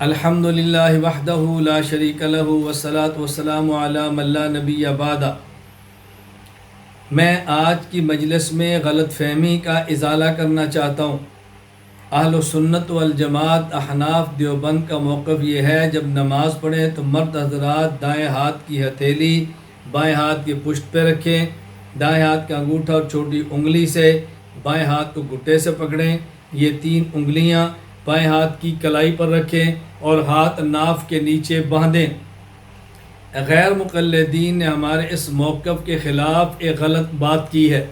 الحمدللہ وحدہ لا شریک لہ والصلاۃ والسلام علی من لا نبی بعدہ۔ میں آج کی مجلس میں غلط فہمی کا ازالہ کرنا چاہتا ہوں۔ اہل سنت والجماعت احناف دیوبند کا موقف یہ ہے، جب نماز پڑھیں تو مرد حضرات دائیں ہاتھ کی ہتھیلی بائیں ہاتھ کی پشت پہ رکھیں، دائیں ہاتھ کا انگوٹھا اور چھوٹی انگلی سے بائیں ہاتھ کو گھٹے سے پکڑیں، یہ 3 انگلیاں بائیں ہاتھ کی کلائی پر رکھیں اور ہاتھ ناف کے نیچے باندھیں۔ غیر مقلدین نے ہمارے اس موقف کے خلاف ایک غلط بات کی ہے،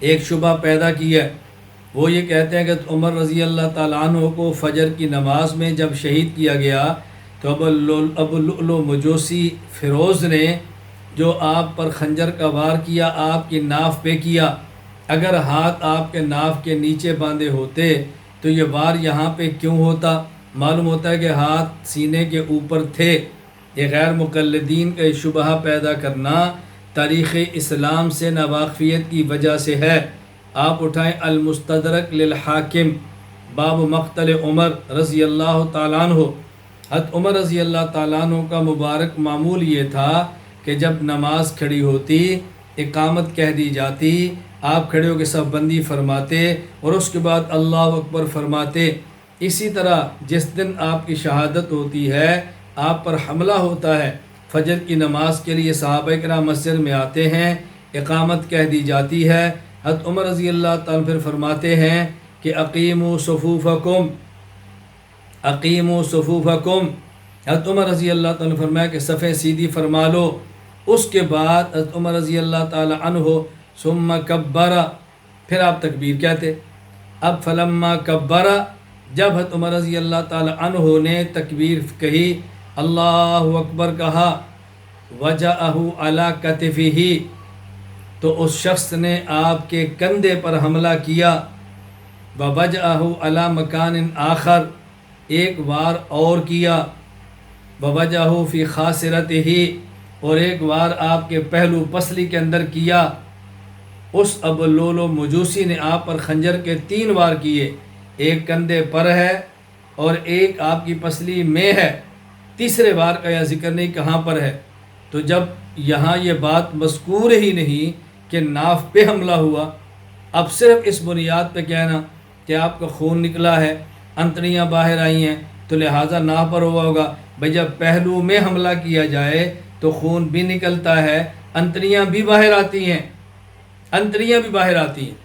ایک شبہ پیدا کی ہے۔ وہ یہ کہتے ہیں کہ عمر رضی اللہ تعالیٰ عنہ کو فجر کی نماز میں جب شہید کیا گیا تو ابو لؤلؤ مجوسی فیروز نے جو آپ پر خنجر کا وار کیا، آپ کی ناف پہ کیا۔ اگر ہاتھ آپ کے ناف کے نیچے باندھے ہوتے تو یہ وار یہاں پہ کیوں ہوتا؟ معلوم ہوتا ہے کہ ہاتھ سینے کے اوپر تھے۔ یہ غیر مقلدین کا شبہ پیدا کرنا تاریخ اسلام سے ناواقفیت کی وجہ سے ہے۔ آپ اٹھائیں المستدرک للحاکم باب مقتل عمر رضی اللہ تعالیٰ عنہ۔ حضرت عمر رضی اللہ تعالیٰ عنہ کا مبارک معمول یہ تھا کہ جب نماز کھڑی ہوتی، اقامت کہہ دی جاتی، آپ کھڑے ہو کے صف بندی فرماتے اور اس کے بعد اللہ اکبر فرماتے۔ اسی طرح جس دن آپ کی شہادت ہوتی ہے، آپ پر حملہ ہوتا ہے، فجر کی نماز کے لیے صحابہ کرام مسجد میں آتے ہیں، اقامت کہہ دی جاتی ہے، حضرت عمر رضی اللہ تعالیٰ پھر فرماتے ہیں کہ اقیموا صفوفکم، اقیموا صفوفکم۔ حضرت عمر رضی اللہ تعالیٰ نے فرمایا کہ صفیں سیدھی فرما لو۔ اس کے بعد حضرت عمر رضی اللہ تعالیٰ عنہ ثم کبر، پھر آپ تکبیر کہتے۔ اب فلما کبر، جب حضرت عمر رضی اللہ تعالیٰ عنہ نے تکبیر کہی، اللہ اکبر کہا، وجأہ علی کتفہ، تو اس شخص نے آپ کے کندھے پر حملہ کیا، ووجأہ علی مکان آخر، ایک وار اور کیا، ووجأہ فی خاصرتہ، اور ایک وار آپ کے پہلو پسلی کے اندر کیا۔ اس ابو لؤلؤ مجوسی نے آپ پر خنجر کے 3 وار کیے، ایک کندھے پر ہے اور ایک آپ کی پسلی میں ہے، تیسرے وار کا یہ ذکر نہیں کہاں پر ہے۔ تو جب یہاں یہ بات مذکور ہی نہیں کہ ناف پہ حملہ ہوا، اب صرف اس بنیاد پہ کہنا کہ آپ کا خون نکلا ہے، انتڑیاں باہر آئی ہیں تو لہٰذا ناف پر ہوا ہوگا۔ بھئی جب پہلو میں حملہ کیا جائے تو خون بھی نکلتا ہے، انتڑیاں بھی باہر آتی ہیں، انتڑیاں بھی باہر آتی ہیں،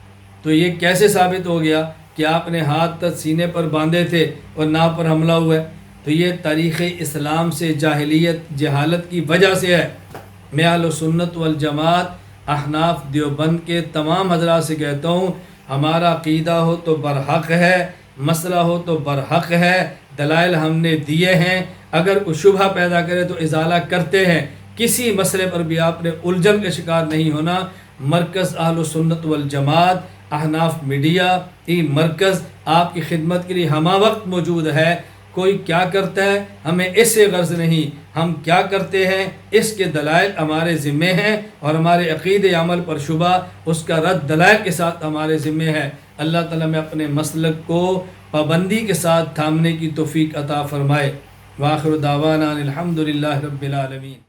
تو یہ کیسے ثابت ہو گیا کہ آپ نے ہاتھ سینے پر باندھے تھے اور ناف پر حملہ ہوا ہے؟ تو یہ تاریخ اسلام سے جہالت کی وجہ سے ہے۔ میں اہل سنت والجماعت احناف دیوبند کے تمام حضرات سے کہتا ہوں، ہمارا عقیدہ ہو تو برحق ہے، مسئلہ ہو تو برحق ہے، دلائل ہم نے دیے ہیں، اگر کوئی شبہ پیدا کرے تو ازالہ کرتے ہیں۔ کسی مسئلے پر بھی آپ نے الجھن کا شکار نہیں ہونا۔ مرکز اہل سنت والجماعت احناف میڈیا، یہ مرکز آپ کی خدمت کے لیے ہمہ وقت موجود ہے۔ کوئی کیا کرتا ہے ہمیں اس سے غرض نہیں، ہم کیا کرتے ہیں اس کے دلائل ہمارے ذمے ہیں، اور ہمارے عقید عمل پر شبہ اس کا رد دلائل کے ساتھ ہمارے ذمے ہے۔ اللہ تعالیٰ میں اپنے مسلک کو پابندی کے ساتھ تھامنے کی توفیق عطا فرمائے۔ وآخر دعوانا الحمدللہ رب العالمین۔